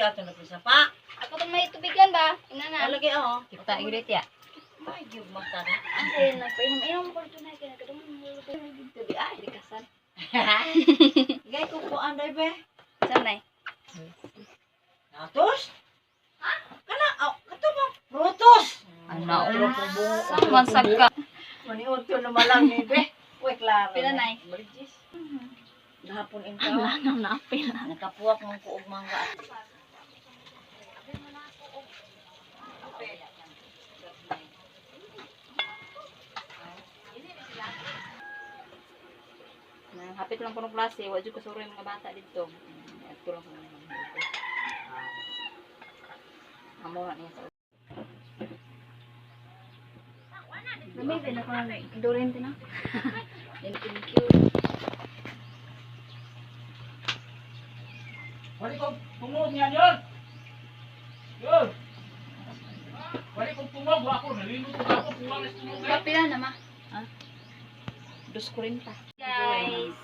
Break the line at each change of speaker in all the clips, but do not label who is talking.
ato na pisa pa.
Ako to may tubigan ba? Inana.
Lagi oh.
Kita girit ya.
Ay, gyud mata na.
Ay, nagpainom-inom ko dito na kinakadumon mo.
Dili ay di kasal.
Gay ko ko anday be.
Sanay.
Natos? Ha? Kana kato mo frutos.
Ano?
Sa
Saman sagka.
Maniud to na malang ni be. Uy, klaro.
Pila nay?
Bridges. Gahapon in
Ang
ka.
lanam na apil.
Nakapuwak ng kuog mangga.
Hapit lang puno klase, wa jud kasuro yung mga bata dito. Ito lang puno. Amo na niya sa
Lamig din ako ng durin din ah.
thank you.
Wali kong tungod niya yun! Yun! Wali kong tungod, ako nalino ko ako, pulang is tungod eh!
Kapila na ma.
Dos ko rin pa.
Guys.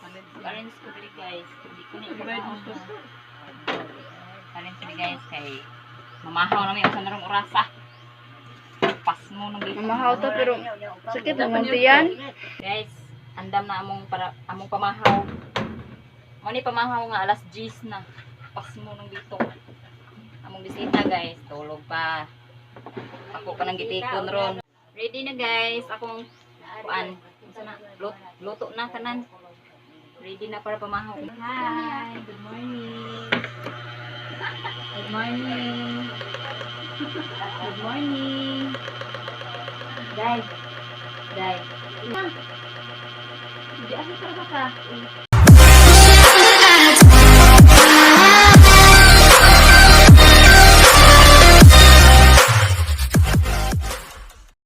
Arrange ko dili guys. Hindi ko ni i-provide mo to. Arrange ko guys kay mamahaw na may usan narong orasa. Pas mo nang dito.
Mamahaw to pero sakit naman tiyan.
Guys, andam na among pamahaw. Mo ni pamahaw nga alas 10 na. Pas mo nang dito. Among bisita guys, tulog pa. Ako pa nang gitikon ron. Ready na guys, akong kuan. Sana luto na kanan. Ready na para pamahaw. Hi, good morning. Good morning. Good morning. Guys. Guys. Hindi ako para ka.